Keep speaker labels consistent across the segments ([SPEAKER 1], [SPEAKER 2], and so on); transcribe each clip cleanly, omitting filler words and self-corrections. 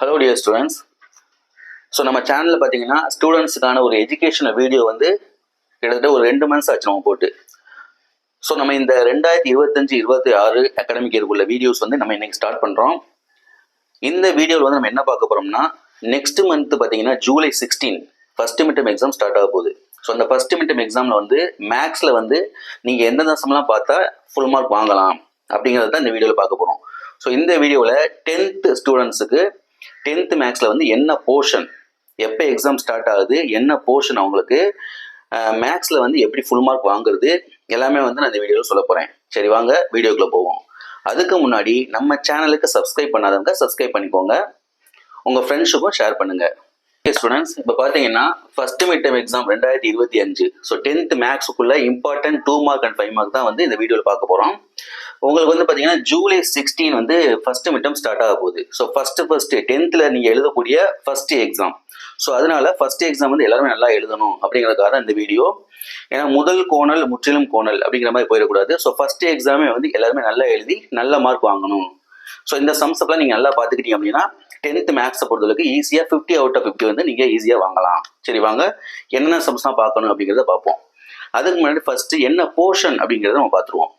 [SPEAKER 1] Hello dear students. So நம்ம சேனலில் பார்த்தீங்கன்னா ஸ்டூடெண்ட்ஸுக்கான ஒரு எஜுகேஷனல் வீடியோ வந்து கிட்டத்தட்ட ஒரு 2 months ஆச்சு நம்ம போட்டு. ஸோ நம்ம இந்த 2025-26 அகாடமிக் இயருக்குள்ள வீடியோஸ் வந்து நம்ம இன்னைக்கு ஸ்டார்ட் பண்ணுறோம். இந்த வீடியோவில் வந்து நம்ம என்ன பார்க்க போகிறோம்னா, நெக்ஸ்ட் மந்த் பார்த்தீங்கன்னா July 16 first midterm exam start ஆக போகுது. ஸோ அந்த ஃபர்ஸ்ட் மிட்டம் எக்ஸாமில் வந்து மேக்ஸில் வந்து நீங்கள் எந்தெந்த சம்லாம் பார்த்தா ஃபுல் மார்க் வாங்கலாம் அப்படிங்கிறத தான் இந்த வீடியோவில் பார்க்க போகிறோம். ஸோ இந்த வீடியோவில் 10th ஸ்டூடெண்ட்ஸுக்கு 10th மேக்ஸில் வந்து என்ன போர்ஷன், எப்போ எக்ஸாம் ஸ்டார்ட் ஆகுது, என்ன போர்ஷன், அவங்களுக்கு மேக்ஸில் வந்து எப்படி ஃபுல் மார்க் வாங்குறது எல்லாமே வந்து நான் இந்த வீடியோவில் சொல்ல போகிறேன். சரி, வாங்க வீடியோக்குள்ளே போவோம். அதுக்கு முன்னாடி நம்ம சேனலுக்கு சப்ஸ்கிரைப் பண்ணாதவங்க சப்ஸ்கிரைப் பண்ணிக்கோங்க, உங்கள் ஃப்ரெண்ட்ஸுக்கும் ஷேர் பண்ணுங்கள். ஸ்டூடெண்ட்ஸ், இப்போ பார்த்தீங்கன்னா first midterm exam 2025. So 10th மேக்ஸுக்குள்ள இம்பார்ட்டன்ட் 2 மார்க் அண்ட் 5 மார்க் தான் வந்து இந்த வீடியோவில் பார்க்க போகிறோம். உங்களுக்கு வந்து பார்த்தீங்கன்னா July 16 வந்து ஃபர்ஸ்ட் மிட்டம் ஸ்டார்ட் ஆக போகுது. ஸோ ஃபர்ஸ்ட் 10th நீங்கள் எழுதக்கூடிய ஃபர்ஸ்ட் எக்ஸாம். ஸோ அதனால ஃபர்ஸ்ட் எக்ஸாம் வந்து எல்லாருமே நல்லா எழுதணும் அப்படிங்கிறதுக்காக தான் இந்த வீடியோ. ஏன்னா முதல் கோணல் முற்றிலும் கோணல் அப்படிங்கிற மாதிரி போயிடக்கூடாது. ஸோ ஃபர்ஸ்ட் எக்ஸாமே வந்து எல்லாருமே நல்லா எழுதி நல்ல மார்க் வாங்கணும். ஸோ இந்த சம்ஸ்லாம் நீங்கள் நல்லா பார்த்துக்கிட்டீங்க அப்படின்னா 10th மேக்ஸை பொறுத்தவரைக்கும் ஈஸியாக 50 out of 50 வந்து நீங்கள் ஈஸியாக வாங்கலாம். சரி, வாங்க என்னென்ன சம்ஸ்லாம் பார்க்கணும் அப்படிங்கிறத பார்ப்போம். அதுக்கு முன்னாடி ஃபர்ஸ்ட் என்ன போர்ஷன் அப்படிங்கிறத நம்ம பார்த்துருவோம்.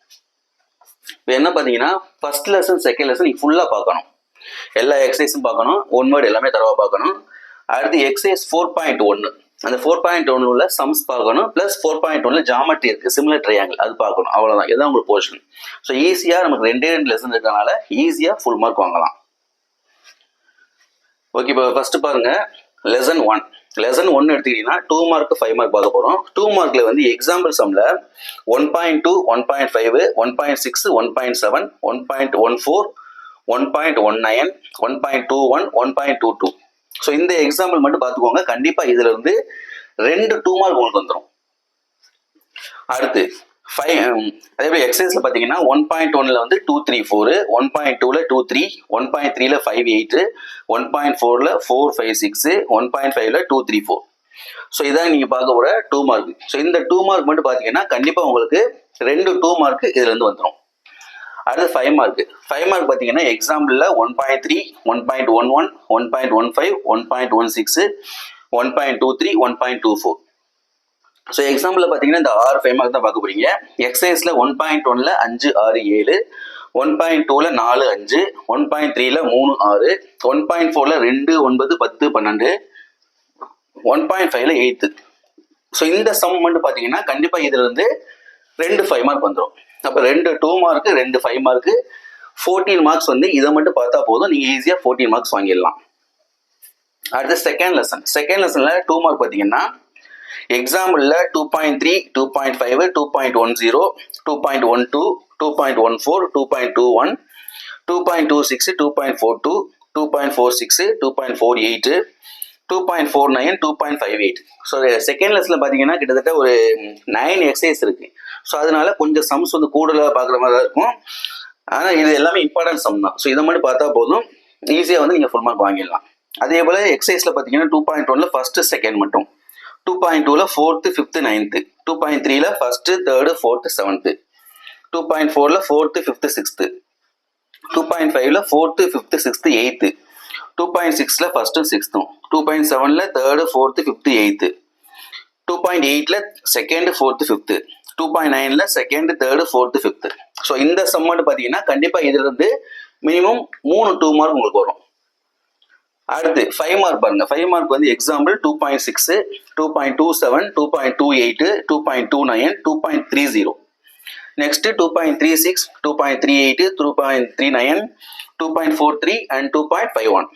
[SPEAKER 1] இப்போ என்ன பார்த்தீங்கன்னா ஃபர்ஸ்ட் லெசன் செகண்ட் லெசன் நீங்கள் ஃபுல்லாக பார்க்கணும், எல்லா எக்ஸசைஸும் பார்க்கணும், ஒன் வேர்டு எல்லாமே தரவாக பார்க்கணும். அடுத்து எக்ஸசைஸ் 4.1 அந்த 4.1 உள்ள சம்ஸ் பார்க்கணும், ப்ளஸ் 4.1 ஜாமெட்ரி இருக்குது, சிமிலர் ட்ரையாங்கிள், அது பார்க்கணும். அவ்வளோதான், இதுதான் உங்களுக்கு போர்ஷன். ஸோ ஈஸியாக நமக்கு 2 லெசன் இருக்கிறனால ஈஸியாக ஃபுல் மார்க் வாங்கலாம். ஓகே, இப்போ ஃபர்ஸ்ட் பாருங்க, லெசன் 1 எடுத்துக்கிட்டீங்கன்னா 2 மார்க் 5 மார்க் பார்க்க போகிறோம். 2 மார்க்ல வந்து எக்ஸாம்பிள் சம்ல 1.2 1.5 1.6 1.7 1.14 1.19 1.21 1.22. ஸோ இந்த எக்ஸாம்பிள் மட்டும் பார்த்துக்கோங்க. கண்டிப்பாக இதுல இருந்து 2 மார்க் உங்களுக்கு வந்துடும். அடுத்து அதே போல எக்ஸசைஸ்ல பாத்தீங்கன்னா 1.1ல வந்து 2 3 4, 1.2ல 2 3, 1.3ல 5 8, 1.4ல 4 5 6, 1.5ல 2 3 4. ஸோ இதான் நீங்க பார்க்க போற 2 மார்க். ஸோ இந்த 2 மார்க் மட்டும் பாத்தீங்கன்னா கண்டிப்பா உங்களுக்கு 2 மார்க் இதுல இருந்து வந்துடும். அடுத்து 5 மார்க் பாத்தீங்கன்னா எக்ஸாம்பிள்ல 1.3 1.11 1.15 1.16 1.23 1.24. ஸோ எக்ஸாம்பிள் பார்த்தீங்கன்னா இந்த 5 மார்க் தான் பார்க்க போறீங்க. எக்ஸசைஸ்ல 1.1ல 5 6 7, 1.2ல 4 5, 1.3ல 3 6, 1.4ல 2 9 10 12, 1.5ல 8. ஸோ இந்த சம் மட்டும் பார்த்தீங்கன்னா கண்டிப்பா இதுல இருந்து 2 5 மார்க் வந்துடும். அப்போ 2 மார்க் 2 5 மார்க் 14 மார்க்ஸ் வந்து இதை மட்டும் பார்த்தா போதும், நீங்க ஈஸியா 14 மார்க்ஸ் வாங்கிடலாம். அடுத்து செகண்ட் லெசன்ல 2 மார்க் பார்த்தீங்கன்னா எக்ஸாம்பிள்ல 2.3 2.5 2.10 2.12 2.14 2.21 2.26 2.42 2.46 2.48 2.49 2.58. ஸோ செகண்ட் லெசன்ல பாத்தீங்கன்னா கிட்டத்தட்ட ஒரு 9 எக்ஸசைஸ் இருக்கு. ஸோ அதனால கொஞ்சம் சம்ஸ் வந்து கூடுதலாக பார்க்குற மாதிரி தான் இருக்கும். ஆனால் இது எல்லாமே இம்பார்ட்டன்ட் சம் தான். ஸோ இதை மட்டும் பார்த்தா போதும், ஈஸியாக வந்து நீங்கள் ஃபுல் மார்க் வாங்கிடலாம். அதே போல் எக்ஸசைஸில் பார்த்தீங்கன்னா 2.1ல ஃபர்ஸ்ட் செகண்ட் மட்டும், 2.2ல 4th 5th 9th, 2.3ல ஃபர்ஸ்ட் 3rd 4th 7th, 2.4ல 4th 5th 6th, 2.5ல 4th 5th 6th 8th, 2.6ல ஃபர்ஸ்ட் 6th, 2.7ல 3rd 4th 5th 8th, 2.8ல செகண்ட் 4th 5th, 2.9ல second 3rd 4th 5th. So இந்த சம் மட்டும் பார்த்தீங்கன்னா கண்டிப்பா இதுல இருந்து மினிமம் 2 மார்க் உங்களுக்கு வரும். அடுத்து 5 மார்க் பாருங்க. 5 மார்க் வந்து எக்ஸாம்பிள் 2.6 2.27 2.28 2.29 2.30. Next 2.36 2.38 2.39 2.43 and 2.51.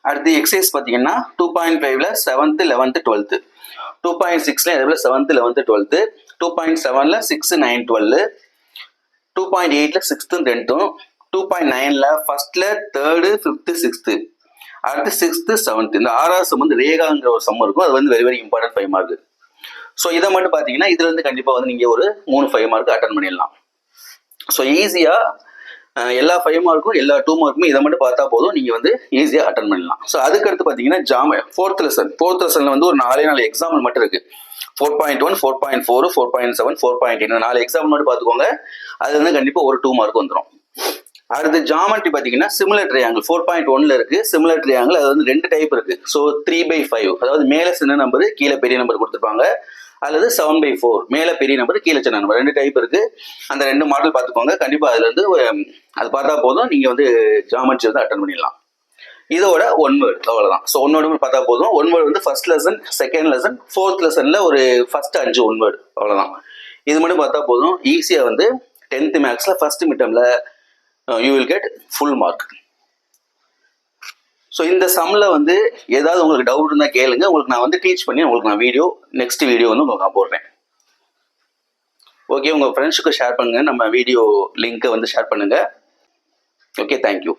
[SPEAKER 1] அடுத்து எக்ஸசைஸ் பார்த்தீங்கன்னா 2.5ல 7th 11th 12th, 2.6ல 7th 11th 12th, 2.7ல 6 9 12, 2.8ல 6th 10th, 2.9ல ஃபர்ஸ்ட்ல 3rd 5th 6th, அடுத்து 6th 7th. இந்த 6வது சம் வந்து ரேகாங்கிற ஒரு சம் இருக்கும், அது வந்து very very important 5 mark. So இதை மட்டும் பார்த்தீங்கன்னா இதுல இருந்து கண்டிப்பா வந்து நீங்க ஒரு 3 5 மார்க் அட்டன் பண்ணிடலாம். ஸோ ஈஸியா எல்லா 5 மார்க்கும் எல்லா 2 மார்க்குமே இதை மட்டும் பார்த்தா போதும், நீங்க வந்து ஈஸியா அட்டன் பண்ணலாம். ஸோ அதுக்கடுத்து பார்த்தீங்கன்னா ஃபோர்த் லெசன்ல வந்து ஒரு 4 எக்ஸாம்பிள் மட்டும் இருக்கு. 4.1 4.4 4.7 4.8 இந்த 4 எக்ஸாம்பிள் மட்டும் பார்த்துக்கோங்க. அது வந்து கண்டிப்பா ஒரு 2 மார்க் வந்துடும். அடுத்து ஜாமெட்ரி பார்த்தீங்கன்னா சிமிலர் ட்ரையாங்கிள் 4.1ல இருக்கு. சிமிலர் ட்ரையாங்கிள் அது வந்து 2 டைப் இருக்கு. ஸோ 3/5, அதாவது மேலே சின்ன நம்பர் கீழே பெரிய நம்பர் கொடுத்துருப்பாங்க. அல்லது 7/4, மேலே பெரிய நம்பர் கீழே சின்ன நம்பர், 2 டைப் இருக்கு. அந்த 2 மாடல் பார்த்துக்கோங்க. கண்டிப்பாக அதுல இருந்து அது பார்த்தா போதும், நீங்க வந்து ஜாமெட்ரி வந்து அட்டன் பண்ணிடலாம். இதோட 1 வேர்ட் அவ்வளவுதான். ஸோ 1 வேர்டு பார்த்தா போதும். 1 வேர்டு வந்து first lesson, second lesson, fourth லெசன்ல ஒரு ஃபர்ஸ்ட் 5 1 வேர்டு அவ்வளவுதான். இது மட்டும் பார்த்தா போதும். ஈஸியா வந்து 10th மேக்ஸ்ல ஃபர்ஸ்ட் மிட்டம்ல you will get full mark. So இந்த சம்மில் வந்து ஏதாவது உங்களுக்கு டவுட் இருந்தால் கேளுங்க. உங்களுக்கு நான் வந்து டீச் பண்ணி உங்களுக்கு நான் நெக்ஸ்ட் வீடியோ வந்து உங்களுக்கு நான் போடுறேன். ஓகே, உங்கள் ஃப்ரெண்ட்ஸுக்கு ஷேர் பண்ணுங்க. நம்ம வீடியோ லிங்க்கை வந்து ஷேர் பண்ணுங்க. Okay, thank you.